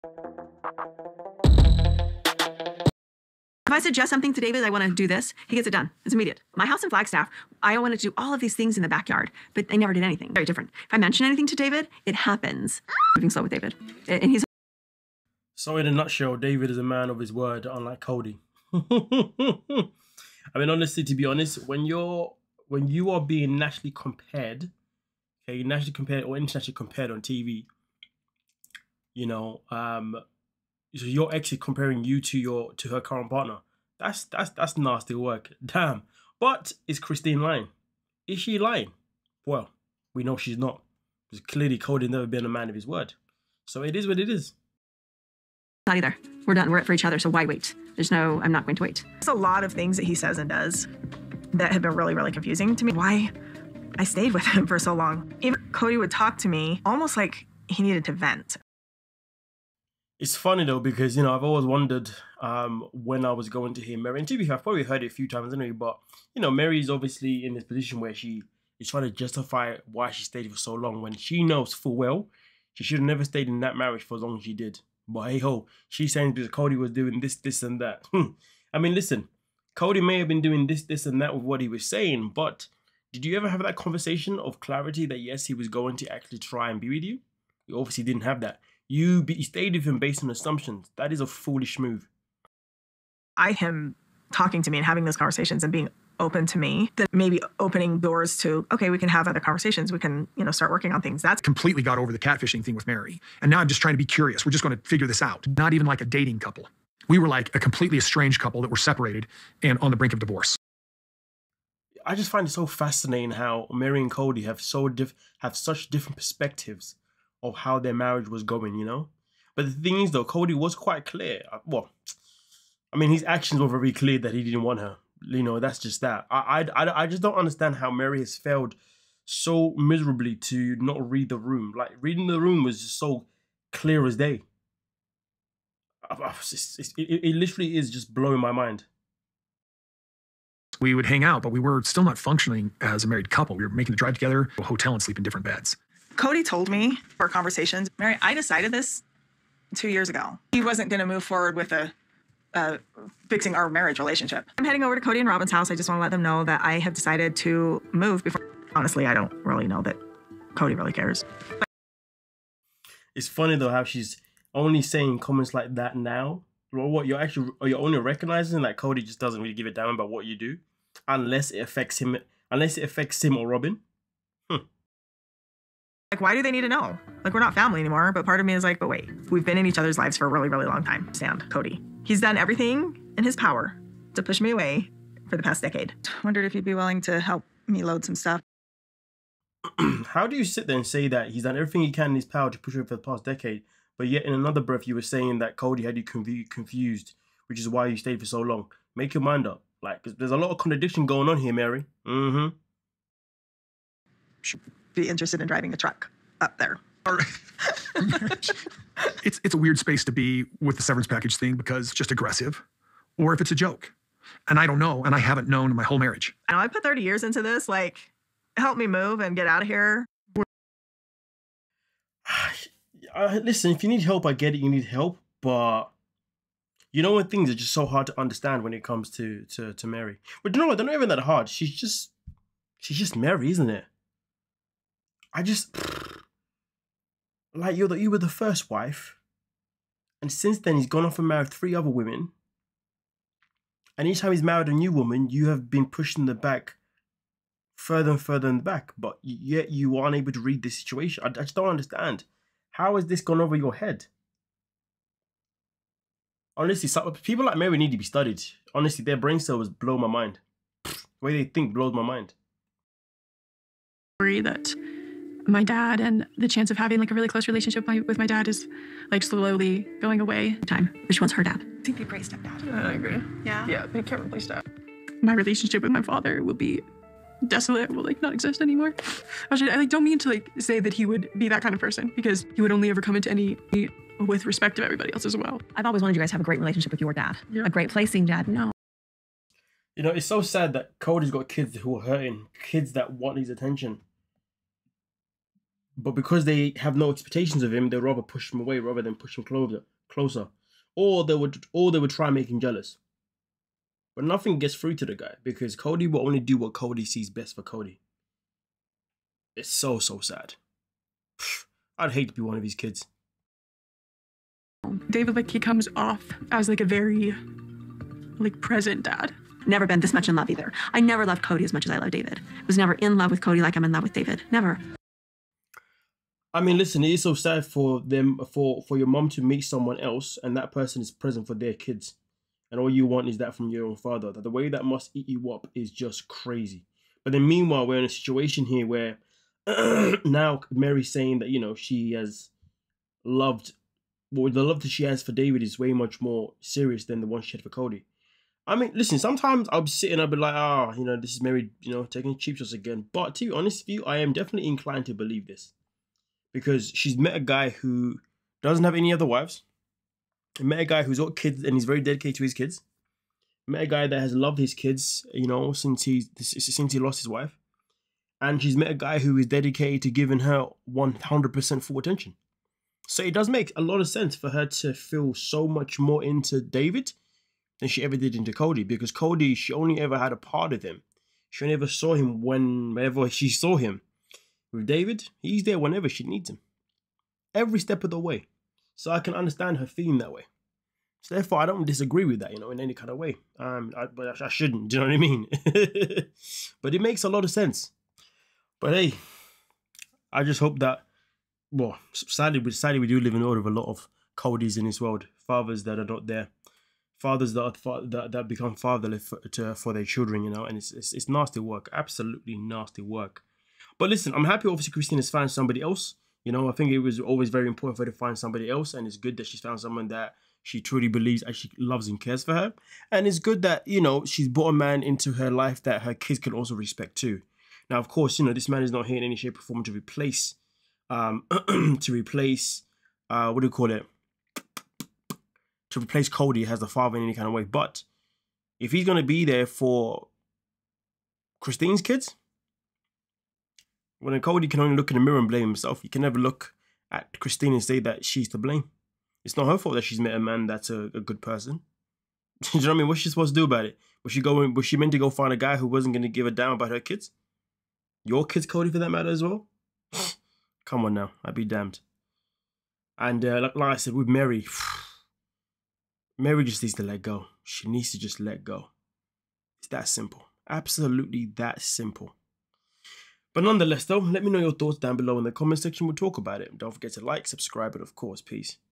If I suggest something to David, I want to do this, he gets it done. It's immediate. My house in Flagstaff, I wanted to do all of these things in the backyard, but they never did anything. Very different. If I mention anything to David, it happens. Moving slow with David. And he's... So in a nutshell, David is a man of his word, unlike Kody. I mean, honestly, to be honest, when you are being nationally compared, okay, nationally compared or internationally compared on TV, you know, so your ex is comparing you to her current partner. That's nasty work. Damn. But is Christine lying? Is she lying? Well, we know she's not. Because clearly Kody never been a man of his word. So it is what it is. Not either. We're done. We're it for each other. So why wait? I'm not going to wait. There's a lot of things that he says and does that have been really, really confusing to me. Why I stayed with him for so long. Even Kody would talk to me almost like he needed to vent. It's funny though, because, you know, I've always wondered when I was going to hear Meri, and to be fair, I've probably heard it a few times anyway, but, you know, Meri is obviously in this position where she is trying to justify why she stayed for so long when she knows full well she should have never stayed in that marriage for as long as she did. But hey ho, she's saying because Kody was doing this and that. I mean, listen, Kody may have been doing this and that with what he was saying, but did you ever have that conversation of clarity that yes, he was going to actually try and be with you? You obviously didn't have that. You stayed with him based on assumptions. That is a foolish move. Him talking to me and having those conversations and being open to me, that maybe opening doors to, okay, we can have other conversations. We can, you know, start working on things. That's completely got over the catfishing thing with Meri. And now I'm just trying to be curious. We're just going to figure this out. Not even like a dating couple. We were like a completely estranged couple that were separated and on the brink of divorce. I just find it so fascinating how Meri and Kody have such different perspectives of how their marriage was going, you know? But the thing is, though, Kody was quite clear. Well, I mean, his actions were very clear that he didn't want her. You know, that's just that. I just don't understand how Meri has failed so miserably to not read the room. Like, reading the room was just so clear as day. It literally is just blowing my mind. We would hang out, but we were still not functioning as a married couple. We were making the drive together to a hotel and sleep in different beds. Kody told me for conversations, Meri, I decided this 2 years ago. He wasn't going to move forward with fixing our marriage relationship. I'm heading over to Kody and Robyn's house. I just want to let them know that I have decided to move before. Honestly, I don't really know that Kody really cares. It's funny though how she's only saying comments like that now. What you're only recognizing that Kody just doesn't really give a damn about what you do, unless it affects him or Robyn. Like, why do they need to know? Like, we're not family anymore. But part of me is like, but wait, we've been in each other's lives for a really, really long time. Stand, Kody. He's done everything in his power to push me away for the past decade. Wondered if he'd be willing to help me load some stuff. How do you sit there and say that he's done everything he can in his power to push you for the past decade, but yet in another breath you were saying that Kody had you confused, which is why you stayed for so long? Make your mind up. Like, there's a lot of contradiction going on here, Meri. Should be interested in driving a truck up there. It's a weird space to be with the severance package thing because it's just aggressive, or if it's a joke. And I don't know, and I haven't known my whole marriage. I put 30 years into this. Like, help me move and get out of here. Listen, if you need help, I get it. You need help, but you know when things are just so hard to understand when it comes to Meri. But you know what? They're not even that hard. She's just Meri, isn't it? Like, you were the first wife, and since then he's gone off and married 3 other women, and each time he's married a new woman, you have been pushing the back further and further in the back, but yet you aren't able to read this situation. I just don't understand. How has this gone over your head? Honestly, people like Meri need to be studied. Honestly, their brain cells blow my mind. The way they think blows my mind. Worry that my dad and the chance of having like a really close relationship with my dad is like slowly going away. Time. But she wants her dad. I think be a great stepdad. I agree. Yeah? Yeah, be careful, please stop. My relationship with my father will be desolate, will like not exist anymore. Actually, I don't mean to like say that he would be that kind of person, because he would only ever come into any with respect of everybody else as well. I've always wanted you guys to have a great relationship with your dad. Yeah. A great placing dad. No. You know, it's so sad that Kody's got kids who are hurting, kids that want his attention. But because they have no expectations of him, they'd rather push him away rather than push him closer. Or they would try and make him jealous. But nothing gets through to the guy because Kody will only do what Kody sees best for Kody. It's so sad. I'd hate to be one of his kids. David, like, he comes off as like a very like present dad. Never been this much in love either. I never loved Kody as much as I love David. Was never in love with Kody like I'm in love with David. Never. I mean, listen, it is so sad for them, for your mom to meet someone else and that person is present for their kids. And all you want is that from your own father. That the way that must eat you up is just crazy. But then meanwhile, we're in a situation here where now Meri's saying that, you know, she has loved, well, the love that she has for David is way much more serious than the one she had for Kody. I mean, listen, sometimes I'll be sitting, I'll be like, you know, this is Meri, you know, taking cheap shots again. But to be honest with you, I am definitely inclined to believe this. Because she's met a guy who doesn't have any other wives. Met a guy who's got kids and he's very dedicated to his kids. Met a guy that has loved his kids, you know, since he lost his wife. And she's met a guy who is dedicated to giving her 100% full attention. So it does make a lot of sense for her to feel so much more into David than she ever did into Kody. Because Kody, she only ever had a part of him. She only ever saw him whenever she saw him. With David, he's there whenever she needs him. Every step of the way. So I can understand her feeling that way. So therefore, I don't disagree with that, you know, in any kind of way. But I shouldn't, do you know what I mean? But it makes a lot of sense. But hey, I just hope that, well, sadly we do live in a world of a lot of Kodys in this world. Fathers that are not there. Fathers that become fatherless for their children, you know, and it's nasty work. Absolutely nasty work. But listen, I'm happy obviously Christina's found somebody else. You know, I think it was always very important for her to find somebody else. And it's good that she's found someone that she truly believes actually loves and cares for her. And it's good that, you know, she's brought a man into her life that her kids can also respect too. Now, of course, you know, this man is not here in any shape or form to replace, what do you call it? To replace Kody as the father in any kind of way. But if he's going to be there for Christine's kids, when Kody can only look in the mirror and blame himself, you can never look at Christine and say that she's to blame. It's not her fault that she's met a man that's a good person. Do you know what I mean? What's she supposed to do about it? Was she meant to go find a guy who wasn't going to give a damn about her kids? Your kids, Kody, for that matter as well? Come on now, I'd be damned. And like I said, with Meri, Meri just needs to let go. She needs to just let go. It's that simple. Absolutely that simple. But nonetheless, though, let me know your thoughts down below in the comment section. We'll talk about it. Don't forget to like, subscribe, and of course, peace.